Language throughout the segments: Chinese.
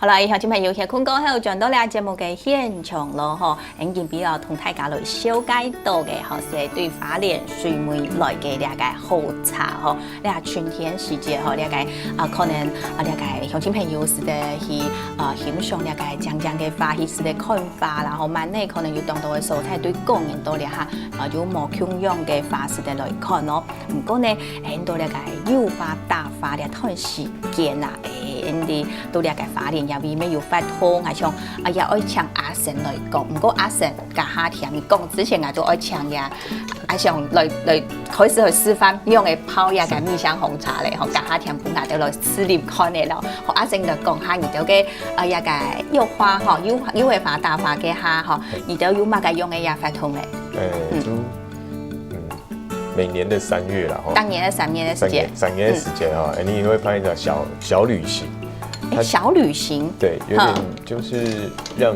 好啦，以後今日要劇坤哥喺度上到呢個節目嘅現場咯，嗬，已經比較同大家來了解到嘅，嗬，是對花蓮水湄來嘅呢個好茶，嗬，呢個春天時節，嗬，呢個可能呢個鄉親朋友是的去欣賞呢個將將嘅花，去是的看花啦，嗬，萬呢可能有當到嘅蔬菜對個人到咧嚇，有冇共樣嘅花是的來看咯，唔過呢，喺到呢個幼花大花嘅段時間啊，啲到呢個花蓮入邊咩要發通，係像也愛請阿成來講，唔過阿成家下聽你講之前啊，都愛請呀，阿上來開始去示範用嘅泡呀個蜜香紅茶咧，學家下聽本下就來試驗看嘅咯，學阿成就講下而到嘅一個幼花嗬，幼嘅花大花嘅下嗬，而到有乜嘅用嘅也發通咧？每年的3月啦，當年的3月的時間，3月的時間哈，你會拍一個小旅行，小旅行，對，有點就是讓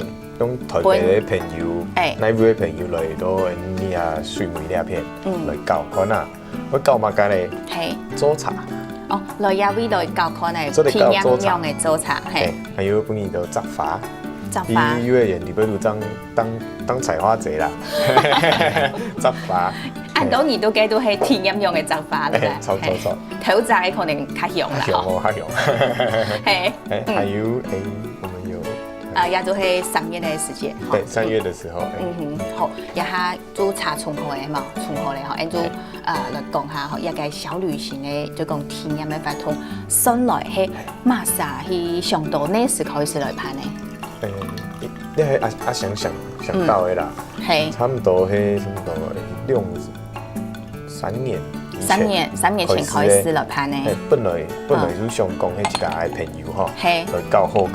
台北的朋友，內部的朋友來到你啊水湄呢片來教看啊，我教乜嘅咧？係做茶。哦，來呀位來教看咧，天然用嘅做茶，係。還有本年就摘花。摘花，幼兒園裡邊度當採花者啦，摘花。按到你都計到係天然用嘅摘花啦，錯。頭仔可能較用啦，較用。係，還有我們有也都係3月嘅時節。對，3月嘅時候。好，一下做茶從何嘅嘛，從何嚟？嗬，按做來講下，嗬，一個小旅行嘅，就講天然嘅發通，新來係馬莎去上到呢時開始來拍呢？你係阿想到的啦，差唔多係3年前開始來拍呢。本來就想講係一個愛朋友哈，來教好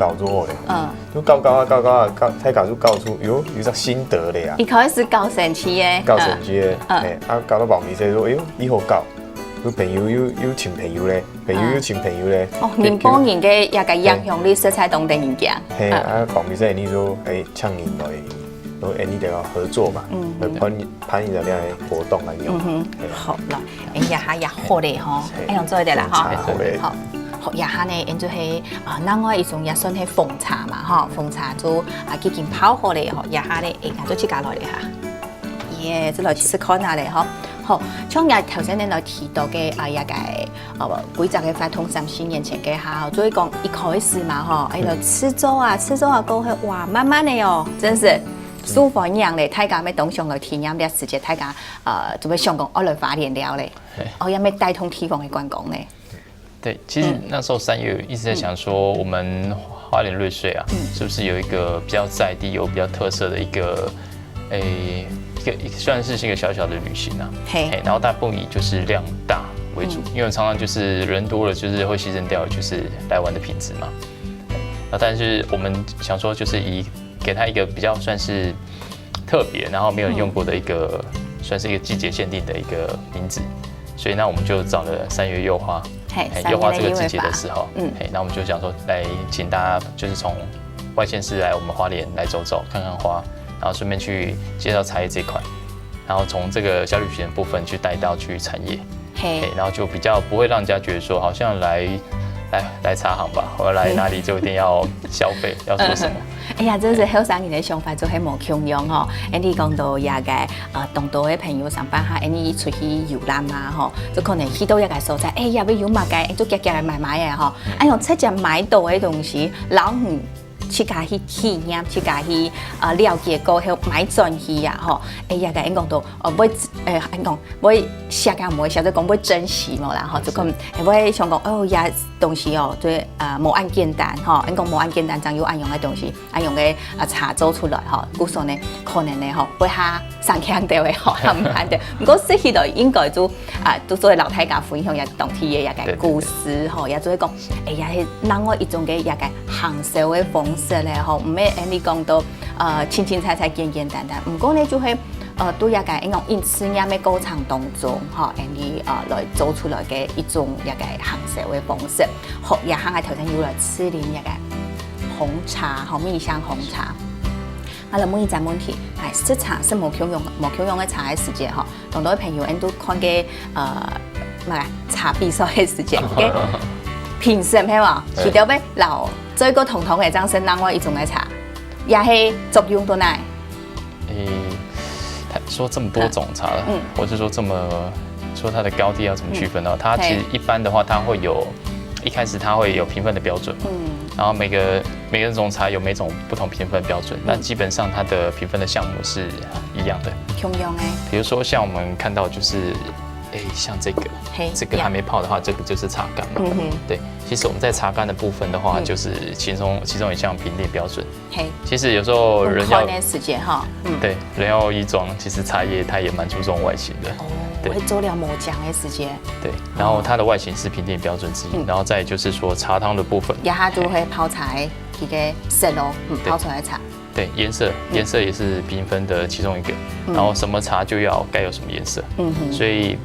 咧，都教啊，睇教就教出有隻心得咧啊。一開始教神奇嘅，教到後面就說，以後教。有朋友有請朋友咧，朋友請朋友咧。哦，年幫人嘅一個影響力色彩當地人家。係啊，後面即你都請人來你哋合作嘛，來辦一個呢個活動嚟用。好啦，一下也好咧嗬，用做得啦嗬。好，一下呢，就係另外一種也算係奉茶嘛，嗬，奉茶就幾件泡好咧，嗬，一下咧，就自家來咧嚇。耶，就來試看下咧，嗬。好，像日頭先你來提到嘅一個規則嘅發通30年前嘅下，所以講一開始嘛，嗬，來吃粥啊過去，哇，慢慢的哦，真是舒服一樣咧，大家咩東上來體驗啲時節，大家做咩想講我來花蓮了咧，有咩帶動地方嘅觀光咧？對，其實那時候3月一直在想說，我們花蓮瑞穗啊，是不是有一個比較在地、有比較特色的一個雖然是一個小小的旅行啊，然後大部分以就是量大為主，因為常常就是人多了，就是會犧牲掉就是來玩的品質嘛。但是我們想說，就是給他一個比較算是特別，然後沒有用過的一個，算是一個季節限定的一個名字，所以那我們就找了3月柚花，柚花這個季節的時候，那我們就想說來請大家就是從外縣市來我們花蓮來走走看看花。然後順便去介紹茶葉這一塊，然後從這個小旅行的部分去帶到去產業，然後就比較不會讓人家覺得說好像來茶行吧，或者來哪裡就一定要消費，要做什麼。哎呀，真是後生人的想法就係冇窮樣哦。你講到一個當地嘅朋友上班下，你出去遊覽啊，嗬，就可能去到一個所在，入邊有乜嘅，就夾夾買買嘅嗬，用直接買到嘅東西，老唔。去家去體驗，去家去了解過後買轉去啊！吼，一個講到會講會下間唔會，或者講會珍惜冇啦，吼，就講會想講也東西哦，對冇按簡單，吼，講冇按簡單，仲有按用嘅東西，按用嘅茶做出來，吼，故所呢可能呢，吼，會下上強調嘅，吼，唔肯定。不過適宜就應該都都作為老大家分享一當天嘅一個故事，吼，也做講也係另外一種嘅一個行銷嘅方式。咧吼，唔係你講到清清彩彩、簡簡單單，唔過咧就係都一個因此也咩過程當中，嗬，你來做出來嘅一種一個行銷嘅方式。好，也行喺頭先要來吃點一個紅茶，嗬，蜜香紅茶。我嚟問一個問題，係食茶是冇共用嘅茶嘅時節，嗬，同多位朋友都看嘅茶比賽嘅時節嘅。平时係嘛，佢都要留做一個統統嘅張生當我一種嘅茶，也係作用到哪？說這麼多種茶了，或者說說它的高低要怎麼區分呢？它其實一般的話，它會有一開始它會有評分的標準，然後每個種茶有每種不同評分標準，但基本上它的評分的項目是一樣的。同樣誒，比如說像我們看到就是像這個還沒泡的話，這個就是茶乾嘛。對，其實我們在茶乾的部分的話，就是其中一項評定標準。其實有時候人要時間哈，對，人要衣裝，其實茶葉它也蠻注重外形的。我會做了磨漿的時間。對，然後它的外形是評定標準之一，然後再就是說茶湯的部分，一下就會泡茶一個色咯，泡出來的茶。對，顏色也是評分的其中一個，然後什麼茶就要該有什麼顏色。所以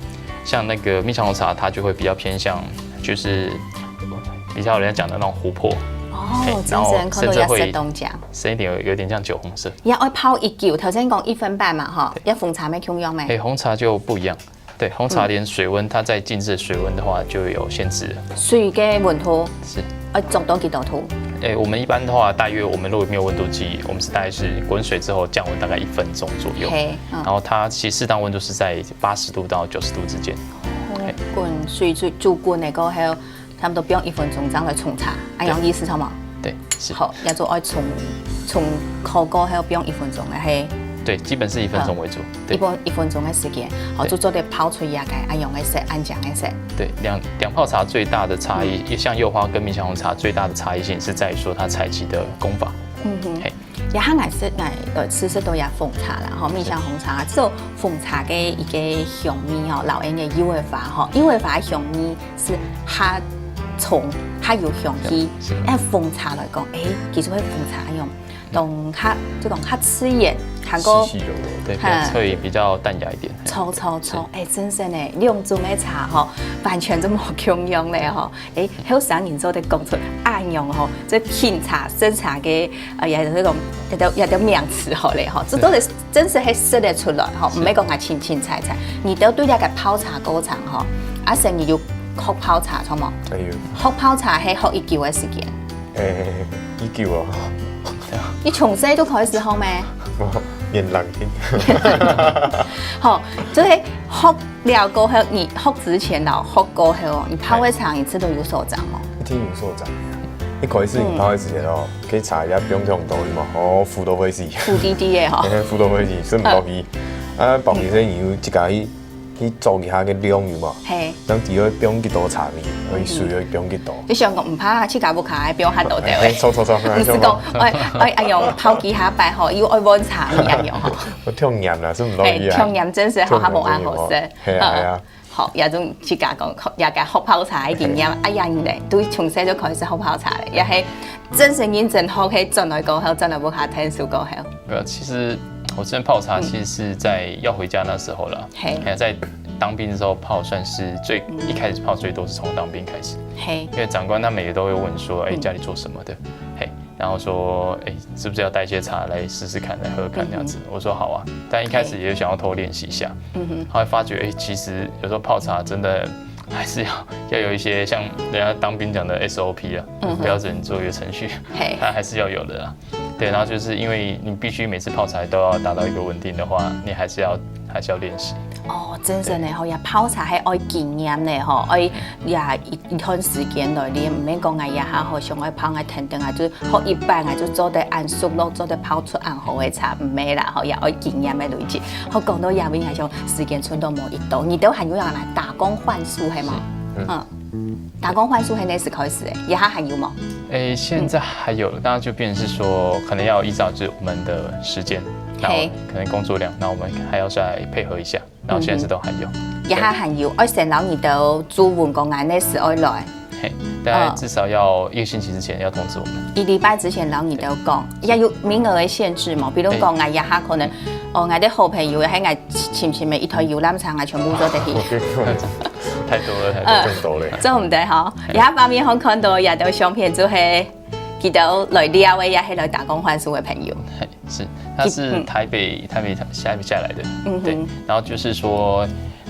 像那個蜜香紅茶，它就會比較偏向，就是比較人家講的那種琥珀。然後甚至會深一點，有點像酒紅色。也愛泡一嚿，頭先講1分半嘛，哈，一紅茶咩共用咩？紅茶就不一樣，對，紅茶連水溫，它在靜置水溫的話就有限制了。水嘅溫度是，做到幾多度？我們一般的話，大約我們如果沒有溫度計，我們是大概是滾水之後降溫大概1分鐘左右，然後它其實適當溫度是在80度到90度之間。滾水煮滾嚟過後，差不多不用1分鐘，這樣來沖茶，係咁意思，好冇？對，是。好，也就愛沖泡過後不用1分鐘嘅係。對，基本是1分鐘為主。1分鐘嘅時間，好就做啲泡出也嘅，用嘅色，按醬嘅色。對，兩泡茶最大的差異，像柚花跟蜜香紅茶最大的差異性是在於說它採集的功法。也係試食到也紅茶啦，嗬，蜜香紅茶，之後紅茶嘅一個香味嗬，老人嘅柚花嗬，柚花嘅香味是較重，較有香氣。紅茶來講，其實係紅茶用。同就講較刺眼，韓國對，會比較淡雅一點。臭，真係呢，兩種嘅茶嗬，完全都冇共用咧嗬。好少人做得講出啱用嗬，即係品茶、生茶嘅也係嗰種有啲名詞嗬咧嗬，這都係真係係識得出來嗬，唔係講係清菜。你都對呢個泡茶過程嗬，阿成你要學泡茶錯冇？學泡茶係學一嚿嘅時間。一嚿啊！你從細都開始學咩？年齡好，就係學了過後，你學之前咯，學過後，你泡嘅茶，你知道有所長嗎？一定有所長。一開始你泡嘅之前哦，佢茶也不用用多嘛，浮到開始。浮啲啲嘅嗬。浮到開始，所以唔落去。薄皮先要自己去做一下嘅量有嘛。係。咁第二不用幾多茶味，可以水不用幾多。你想講唔怕去搞不卡，不用下多掉嘅。錯。唔是講，我用泡幾下擺嗬，要愛溫茶一樣嗬。我聽鹽啦，所以唔落去啊。聽鹽真是學下冇啱好食。係啊。好，有種自家講，也個學泡茶一點樣，哎呀人哋都從細就開始學泡茶咧，也係真正認真學起進來過後，真係不怕聽數過後。沒有，其實我之前泡茶其實是在要回家那時候啦，在當兵的時候泡，算是一開始泡最多是從當兵開始，因為長官他們也都會問說，家裡做什麼的，然後說，是不是要帶一些茶來試試看，來喝看這樣子？我說好啊，但一開始也想要偷練習一下，後來發覺，其實有時候泡茶真的還是要有一些像人家當兵講的 SOP 啊，標準作業程序，它還是要有的啊。對，然後就是因為你必須每次泡茶都要達到一個穩定的話，你還是要練習。真正咧，也泡茶係愛經驗咧，愛也一段時間來練，唔免講也好想愛泡愛停啊，就學一半啊，就做得按熟咯，做得泡出按好嘅茶，唔咩啦，也愛經驗嘅累積。我講到也邊係種時間存到冇一度，你都還有人來打工換宿係嗎？打工換宿係那時開始嘅，也還有嗎？現在還有，當然就變成是說，可能要依照就是我們的時間，然後可能工作量，那我們還要再配合一下。然後現在是都還有，也還有，我成日你都做完個眼呢時愛來，大概至少要1個星期之前要通知我們。1禮拜之前，然後你都講，也有名額嘅限制嘛，比如講我也下可能，我啲好朋友喺我前面一台遊覽車，我全部都得去。太多了，太多了。做唔得嗬，也方面我看到也都相片，就係見到來了嘅也係來打工換宿嘅朋友。是，他是台北下來的，對，然後就是說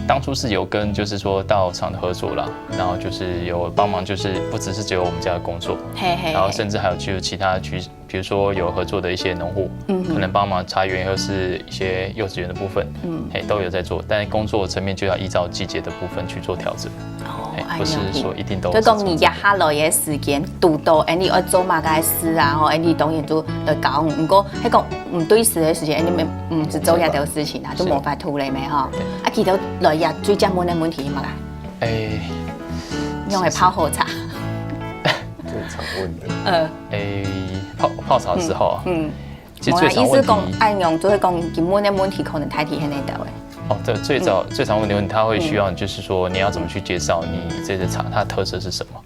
当初是有跟就是说到厂的合作啦，然后就是有帮忙，就是不只是只有我们家的工作，然后甚至还有就是其他比如说有合作的一些农户，可能帮忙茶园或是一些幼稚园的部分，都有在做，但工作层面就要依照季节的部分去做调整，不是说一定都。就讲你压下来的时间，拄到，你要做嘛个事啊，吼，你当然就搞，不过迄个唔对时的时间，你唔是做遐条事情啊，就无法处理咩吼。啊，其实来也最正问的问题嘛个，用来泡好茶。最常问的。泡茶之后啊，其实最常问题，按用就是讲根本的问题可能太体很难的诶。对，最常问的问题，他会需要就是说你要怎么去介绍你这支茶它的特色是什么？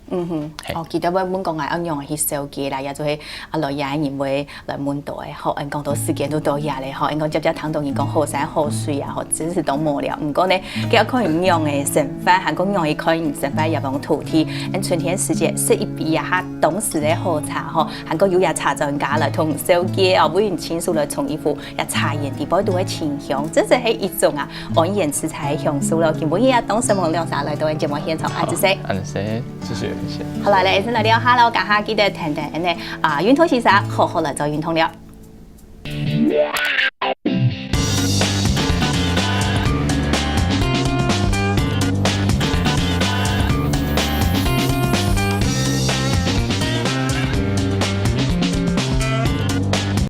記得要問講係按用去手機啦，也就係來也認為來問到嘅，好，講到時間都到嘢咧，好，講接聽到人講好山好水啊，好，真是都無聊。唔過呢，佢可以用嘅成分，還講用可以成分入往土地，春天時節食一杯啊，哈，當時嘅好茶，吼，還講有也茶專家來同手機啊，每人親屬來從一副也茶園地方都會清香，真係係一種啊，安然食材嘅享受咯。根本也當什麼兩啥來到節目現場，阿子識，謝謝。好啦，嚟先嚟聊下咯，家下記得聽聽呢啊，運通先生好好嚟做運通了。